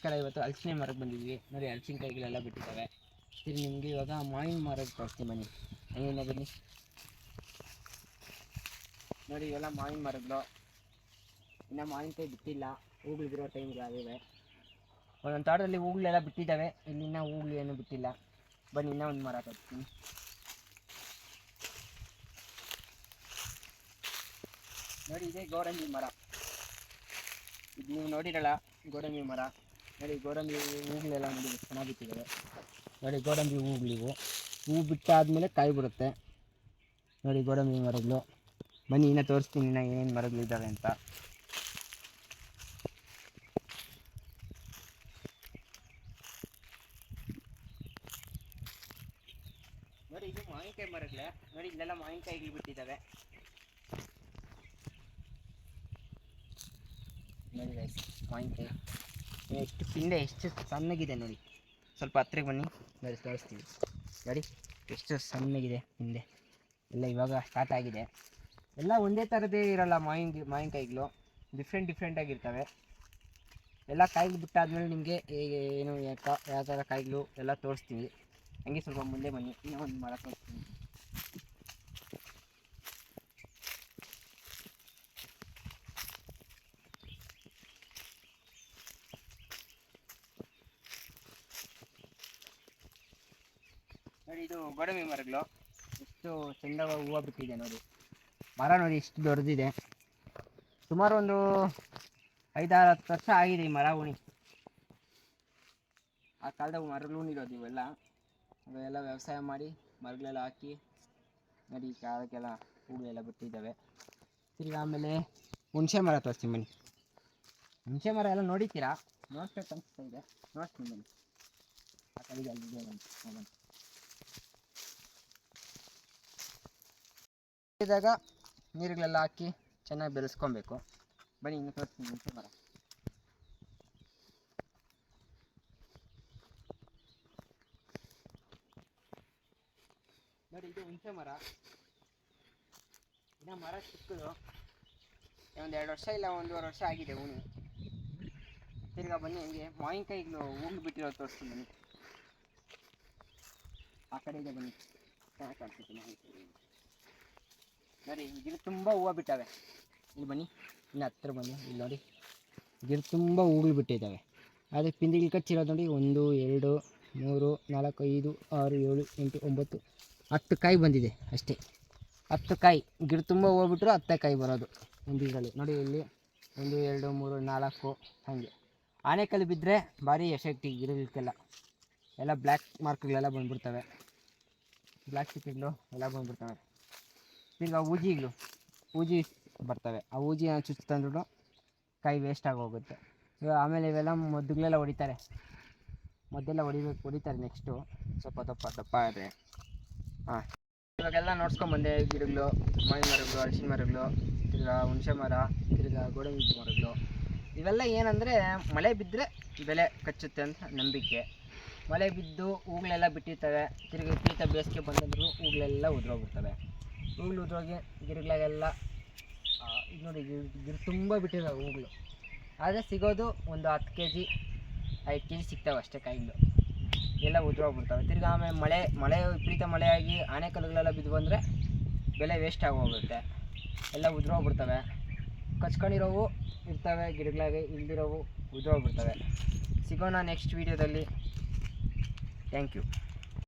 ನಮಸ್ಕಾರ. ಇವತ್ತು ಹಲಸಿನ ಮರಕ್ಕೆ ಬಂದಿದ್ವಿ ನೋಡಿ. ಹಲಸಿನಕಾಯಿಗಳೆಲ್ಲ ಬಿಟ್ಟಿದ್ದಾವೆ. ತಿರ್ಗಿ ನಿಮಗೆ ಇವಾಗ ಮಾವಿನ ಮರಕ್ಕೆ ತೋರಿಸ್ತೀನಿ ಬನ್ನಿ. ಹಂಗೇನೆ ಬನ್ನಿ ನೋಡಿ. ಇವೆಲ್ಲ ಮಾವಿನ ಮರಗಳು. ಇನ್ನು ಮಾವಿನಕಾಯಿ ಬಿಟ್ಟಿಲ್ಲ, ಹೂಗಳು ಬಿಡೋ ಟೈಮ್ಗೆ ಆಗಿವೆ. ಒಂದೊಂದು ತೋಟದಲ್ಲಿ ಹೂಗಳೆಲ್ಲ ಬಿಟ್ಟಿದ್ದಾವೆ, ಇಲ್ಲಿನ ಹೂಗಳು ಏನೂ ಬಿಟ್ಟಿಲ್ಲ. ಬನ್ನಿ ಇನ್ನೂ ಒಂದು ಮರ ತೋರಿಸ್ತೀನಿ ನೋಡಿ. ಇದೇ ಗೋಡಂಬಿ ಮರ. ಇದು ನೀವು ನೋಡಿರಲ್ಲ, ಗೋಡಂಬಿ ಮರ ನೋಡಿ. ಗೋಡಂಬಿ ಹೂಗಳೆಲ್ಲ ನೋಡಿ ಚೆನ್ನಾಗಿ ಬಿಟ್ಟಿದ್ದಾವೆ ನೋಡಿ. ಗೋಡಂಬಿ ಹೂಗಳಿವು. ಹೂವು ಬಿಟ್ಟಾದ್ಮೇಲೆ ಕಾಯಿ ಬಿಡುತ್ತೆ ನೋಡಿ ಗೋಡಂಬಿ ಮರಗಳು. ಬನ್ನಿ ಇನ್ನೂ ತೋರಿಸ್ತೀನಿ ಇನ್ನೂ ಏನೇನು ಮರಗಳಿದ್ದಾವೆ ಅಂತ. ನೋಡಿ ಇದು ಮಾವಿನಕಾಯಿ ಮರಗಳೇ ನೋಡಿ. ಇಲ್ಲೆಲ್ಲ ಮಾವಿನಕಾಯಿಗಳು ಬಿಟ್ಟಿದ್ದಾವೆ ನೋಡಿ ಗೈಸ್. ಮಾವಿನಕಾಯಿ ಎಷ್ಟು ಪಿಂಡೆ ಎಷ್ಟು ಸಣ್ಣಗಿದೆ ನೋಡಿ. ಸ್ವಲ್ಪ ಹತ್ತಿರಕ್ಕೆ ಬನ್ನಿ ನೋಡಿ, ತೋರಿಸ್ತೀವಿ ನೋಡಿ ಎಷ್ಟು ಸಣ್ಣಗಿದೆ ಹಿಂದೆ ಎಲ್ಲ. ಇವಾಗ ಸ್ಟಾರ್ಟ್ ಆಗಿದೆ. ಎಲ್ಲ ಒಂದೇ ಥರದೇ ಇರಲ್ಲ ಮಾವಿನಕಾಯಿಗಳು, ಡಿಫ್ರೆಂಟಾಗಿರ್ತವೆ ಎಲ್ಲ. ಕಾಯಿಗಳು ಬಿಟ್ಟಾದ್ಮೇಲೆ ನಿಮಗೆ ಏನು ಯಾವ ಥರ ಕಾಯಿಗಳು ಎಲ್ಲ ತೋರಿಸ್ತೀವಿ. ಹಂಗೆ ಸ್ವಲ್ಪ ಮುಂದೆ ಬನ್ನಿ, ಇನ್ನೂ ಒಂದು ಮರ ತೋರಿಸ್ತೀನಿ ನೋಡಿ. ಇದು ಗೋಡಂಬಿ ಮರಗಳು. ಎಷ್ಟು ಚೆಂದವಾಗಿ ಹೂವು ಬಿಟ್ಟಿದೆ ನೋಡಿ. ಮರ ನೋಡಿ ಎಷ್ಟು ದೊಡ್ಡದಿದೆ. ಸುಮಾರು ಒಂದು 5-6 ವರ್ಷ ಆಗಿದೆ ಈ ಮರ ಉಣಿ. ಆ ಕಾಲದಾಗ ಮರಗಳು ಉಣಿರೋದು ಇವೆಲ್ಲ. ಅವೆಲ್ಲ ವ್ಯವಸಾಯ ಮಾಡಿ ಮರಗಳೆಲ್ಲ ಹಾಕಿ ನೋಡಿ. ಈ ಕಾಲಕ್ಕೆಲ್ಲ ಹೂಗಳೆಲ್ಲ ಬಿಟ್ಟಿದ್ದಾವೆ. ತಿರ್ಗಿ ಆಮೇಲೆ ಹುಣಸೆ ಮರ ತೋರಿಸ್ತೀನಿ ಬನ್ನಿ. ಹುಣಸೆ ಮರ ಎಲ್ಲ ನೋಡಿತೀರಾ, ನೋಡ್ಬೇಕು ಅನಿಸ್ತಾ ಇದೆ. ನೋಡ್ತೀನಿ ಬನ್ನಿ. ಆ ಕಡೆಗೆ ಅಲ್ಲಿದೆ ಬನ್ನಿ. ಇದಾಗ ನೀರುಗಳೆಲ್ಲ ಹಾಕಿ ಚೆನ್ನಾಗಿ ಬೆಳೆಸ್ಕೊಬೇಕು. ಬನ್ನಿ ಇನ್ನು ತೋರಿಸ್ತೀನಿ ಹುಣಸೆ ಮರ. ನೋಡಿ ಇದು ಹುಣಸೆ ಮರ. ಇನ್ನು ಮರ ಚಿಕ್ಕದು, ಒಂದು 2 ವರ್ಷ ಇಲ್ಲ 1.5 ವರ್ಷ ಆಗಿದೆ ಉಣಿ. ತಿರ್ಗಾ ಬನ್ನಿ ಹಂಗೆ ಮಾವಿನಕಾಯಿಗಳು ಹೂವು ಬಿಟ್ಟಿರೋದು ತೋರಿಸ್ತೀನಿ ಬನ್ನಿ. ಆ ಕಡೆ ಇದೆ ಬನ್ನಿ, ಚೆನ್ನಾಗಿ ಕಾಣಿಸುತ್ತೆ ಮಾವಿನಕಾಯಿ ನೋಡಿ. ಗಿಡ ತುಂಬ ಹೂವು ಬಿಟ್ಟವೆ. ಇಲ್ಲಿ ಬನ್ನಿ, ಇನ್ನು ಹತ್ತಿರ ಬನ್ನಿ. ಇಲ್ಲಿ ನೋಡಿ ಗಿಡ ತುಂಬ ಹೂಗಳು ಬಿಟ್ಟಿದ್ದಾವೆ. ಆದರೆ ಪಿಂದಿಗಳು ಕಚ್ಚಿರೋದು ನೋಡಿ. 1 2 3 4 5 6 7 8 9 10 ಕಾಯಿ ಬಂದಿದೆ ಅಷ್ಟೇ. 10 ಕಾಯಿ. ಗಿಡ ತುಂಬ ಹೋಗ್ಬಿಟ್ರು 10 ಕಾಯಿ ಬರೋದು ಒಂದು ಇದರಲ್ಲಿ ನೋಡಿ. ಇಲ್ಲಿ 1 2 3 4 ಹಾಗೆ. ಆನೆಕಲ್ಲು ಬಿದ್ದರೆ ಭಾರಿ ಎಫೆಕ್ಟ್ ಈ ಗಿಡಗಳಿಗೆಲ್ಲ. ಎಲ್ಲ ಬ್ಲ್ಯಾಕ್ ಮಾರ್ಕ್ಗಳೆಲ್ಲ ಬಂದ್ಬಿಡ್ತವೆ, ಬ್ಲ್ಯಾಕ್ ಸ್ಟಿಕ್ಗಳು ಎಲ್ಲ ಬಂದ್ಬಿಡ್ತವೆ. ತಿರ್ಗಿ ಊಜಿ ಬರ್ತವೆ. ಆ ಊಜಿನ ಚುಚ್ಚು ತಂದ್ರೂ ಕಾಯಿ ವೇಸ್ಟ್ ಆಗೋಗುತ್ತೆ. ಇವಾಗ ಆಮೇಲೆ ಇವೆಲ್ಲ ಮದ್ದುಗಳೆಲ್ಲ ಹೊಡಿತಾರೆ. ಮದ್ದೆಲ್ಲ ಹೊಡಿತಾರೆ ನೆಕ್ಸ್ಟು ಸ್ವಲ್ಪ ದಪ್ಪ ಆದರೆ. ಹಾಂ, ಇವಾಗೆಲ್ಲ ನೋಡ್ಸ್ಕೊಂಬಂದೆ ಗಿಡಗಳು. ಮಾವಿನ ಮರಗಳು, ಹಲಸಿನ ಮರಗಳು, ತಿರ್ಗಾ ಹುಣಸೆ ಮರ, ತಿರ್ಗಾ ಗೋಡಂಬಿ ಮರಗಳು. ಇವೆಲ್ಲ ಏನಂದರೆ ಮಳೆ ಬಿದ್ದರೆ ಬೆಲೆ ಕಚ್ಚುತ್ತೆ ಅಂತ ನಂಬಿಕೆ. ಮಳೆ ಬಿದ್ದು ಹೂಗಳೆಲ್ಲ ಬಿಟ್ಟಿರ್ತವೆ. ತಿರ್ಗಿ ವಿಪರೀತ ಬೇಸಿಗೆ ಬಂದಂದ್ರೂ ಹೂಗಳೆಲ್ಲ ಉದುರೋಗ್ಬಿಡ್ತವೆ. ಹೂಗಳು ಉದುರೋಗಿ ಗಿಡಗಳಿಗೆಲ್ಲ ಇದು ನೋಡಿ ಗಿಡ ತುಂಬ ಬಿಟ್ಟಿದ್ದಾವೆ ಹೂಗಳು. ಆದರೆ ಸಿಗೋದು ಒಂದು 10 kg 5 kg ಸಿಗ್ತವೆ ಅಷ್ಟೇ ಕಾಯಿಗಳು. ಎಲ್ಲ ಉದುರೋಗ್ಬಿಡ್ತವೆ. ತಿರ್ಗಿ ಆಮೇಲೆ ಮಳೆ ವಿಪರೀತ ಮಳೆಯಾಗಿ ಆನೆಕಲ್ಲುಗಳೆಲ್ಲ ಬಿದ್ದು ಬಂದರೆ ಬೆಲೆ ವೇಸ್ಟ್ ಆಗೋಗುತ್ತೆ. ಎಲ್ಲ ಉದುರೋಗ್ಬಿಡ್ತವೆ. ಕಚ್ಕೊಂಡಿರೋವು ಇರ್ತವೆ ಗಿಡಗಳಾಗೆ, ಇಲ್ದಿರೋವು ಉದುರೋಗ್ಬಿಡ್ತವೆ. ಸಿಗೋಣ ನೆಕ್ಸ್ಟ್ ವೀಡಿಯೋದಲ್ಲಿ. Thank you.